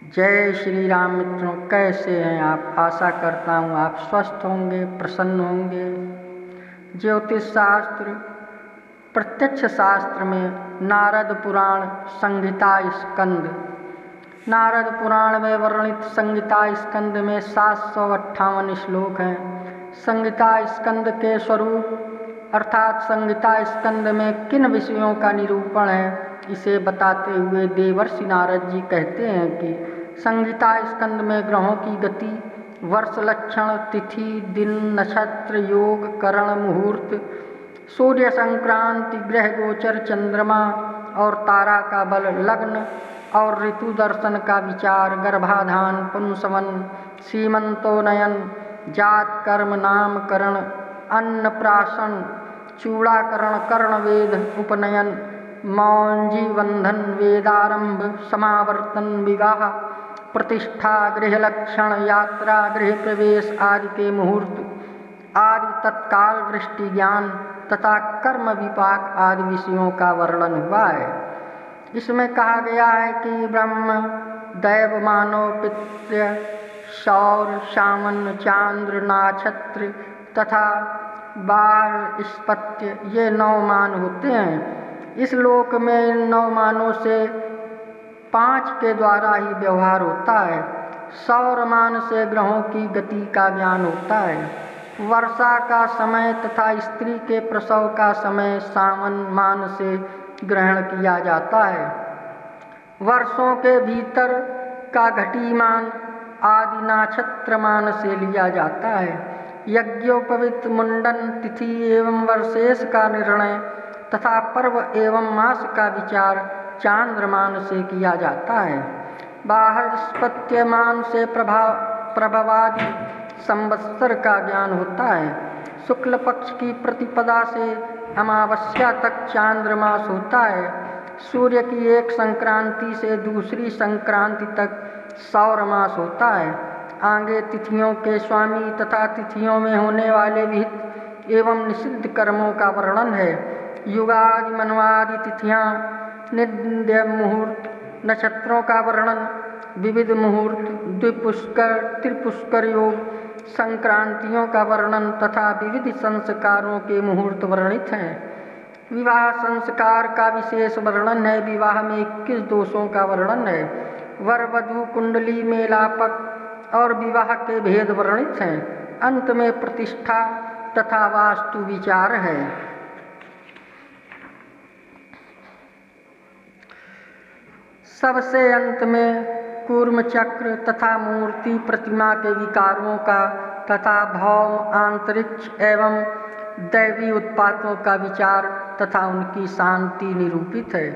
जय श्री राम मित्रों, कैसे हैं आप। आशा करता हूँ आप स्वस्थ होंगे, प्रसन्न होंगे। ज्योतिष शास्त्र प्रत्यक्ष शास्त्र में नारद पुराण संहिता स्कंद, नारद पुराण में वर्णित संहिता स्कंद में 758 श्लोक हैं। संहिता स्कंद के स्वरूप अर्थात संहिता स्कंद में किन विषयों का निरूपण है, इसे बताते हुए देवर्षि नारद जी कहते हैं कि संहिता स्कंद में ग्रहों की गति, वर्ष लक्षण, तिथि, दिन, नक्षत्र, योग, करण, मुहूर्त, सूर्य संक्रांति, ग्रह गोचर, चंद्रमा और तारा का बल, लग्न और ऋतु दर्शन का विचार, गर्भाधान, पुंसवन, सीमंतोनयन, जात कर्म, नामकरण, अन्नप्राशन, चूड़ाकरण, कर्णवेद, उपनयन, मौंजी बंधन, वेदारंभ, समावर्तन, विवाह, प्रतिष्ठा, गृह लक्षण, यात्रा, गृह प्रवेश आदि के मुहूर्त आदि, तत्काल वृष्टि ज्ञान तथा कर्म विपाक आदि विषयों का वर्णन हुआ है। इसमें कहा गया है कि ब्रह्म, दैव, मानव, पितृ, सौर, सामन, चांद्र, नक्षत्र तथा बाल, स्पत्य ये 9 मान होते हैं। इस लोक में इन 9 मानों से 5 के द्वारा ही व्यवहार होता है। सौर मान से ग्रहों की गति का ज्ञान होता है। वर्षा का समय तथा स्त्री के प्रसव का समय सावन मान से ग्रहण किया जाता है। वर्षों के भीतर का घटीमान आदि नक्षत्र मान से लिया जाता है। यज्ञोपवीत, मुंडन, तिथि एवं वर्षेश का निर्णय तथा पर्व एवं मास का विचार चांद्रमान से किया जाता है। बाहस्पत्यमान से प्रभवादि संवत्सर का ज्ञान होता है। शुक्ल पक्ष की प्रतिपदा से अमावस्या तक चांद्रमास होता है। सूर्य की एक संक्रांति से दूसरी संक्रांति तक सौरमास होता है। आगे तिथियों के स्वामी तथा तिथियों में होने वाले विहित एवं निषिद्ध कर्मों का वर्णन है। युगादि, मनवादि तिथियां, निद्य मुहूर्त, नक्षत्रों का वर्णन, विविध मुहूर्त, द्विपुष्कर, त्रिपुष्कर योग, संक्रांतियों का वर्णन तथा विविध संस्कारों के मुहूर्त वर्णित हैं। विवाह संस्कार का विशेष वर्णन है। विवाह में 21 दोषों का वर्णन है। वर वधू कुंडली मेलापक और विवाह के भेद वर्णित हैं। अंत में प्रतिष्ठा तथा वास्तु विचार है। सबसे अंत में कूर्म चक्र तथा मूर्ति प्रतिमा के विकारों का तथा भौम, अंतरिक्ष एवं दैवी उत्पातों का विचार तथा उनकी शांति निरूपित है।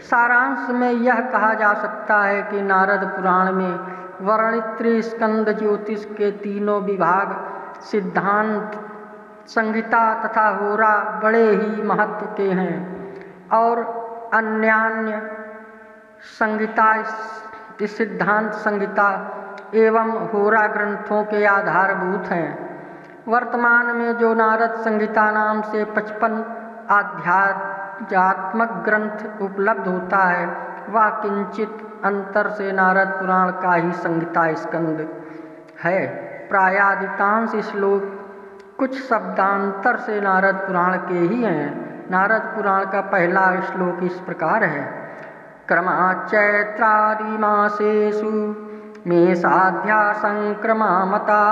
सारांश में यह कहा जा सकता है कि नारद पुराण में वर्णित त्रिस्कंद ज्योतिष के तीनों विभाग, सिद्धांत, संहिता तथा होरा बड़े ही महत्व के हैं और अन्यान्य संहिता, सिद्धांत संहिता एवं होरा ग्रंथों के आधारभूत हैं। वर्तमान में जो नारद संहिता नाम से 55 आध्यात्मक ग्रंथ उपलब्ध होता है, वह किंचित अंतर से नारद पुराण का ही संहिता स्कंद है। प्राय अधिकांश श्लोक कुछ शब्दांतर से नारद पुराण के ही हैं। नारद पुराण का पहला श्लोक इस प्रकार है। क्रमाचैत्रादि मासेषु मेषाध्या संक्रमा मता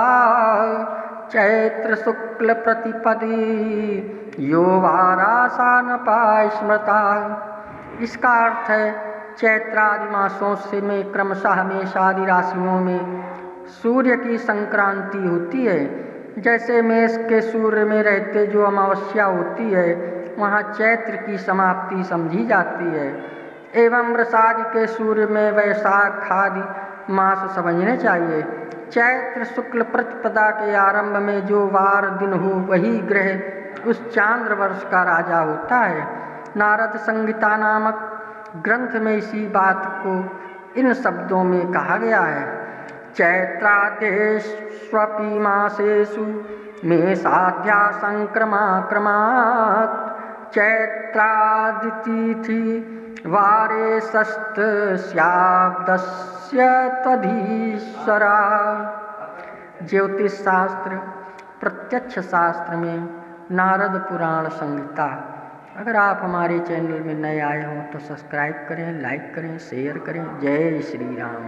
चैत्र शुक्ल प्रतिपदी यो वारासानपा स्मृता। इसका अर्थ है चैत्रादि मासों से में क्रमशः मेषादि राशियों में सूर्य की संक्रांति होती है। जैसे मेष के सूर्य में रहते जो अमावस्या होती है, वहाँ चैत्र की समाप्ति समझी जाती है। एवं वृषादि के सूर्य में वैशाख आदि मास समझने चाहिए। चैत्र शुक्ल प्रतिपदा के आरंभ में जो वार दिन हो, वही ग्रह उस चांद्र वर्ष का राजा होता है। नारद संहिता नामक ग्रंथ में इसी बात को इन शब्दों में कहा गया है। चैत्रादेष्वपि मासेषु मेषाध्या संक्रमा क्रमात् चैत्रादितिथि वारे शस्त स्याब्दस्य तधीश्वरा। ज्योतिष शास्त्र प्रत्यक्ष शास्त्र में नारद पुराण संहिता। अगर आप हमारे चैनल में नए आए हों तो सब्सक्राइब करें, लाइक करें, शेयर करें। जय श्री राम।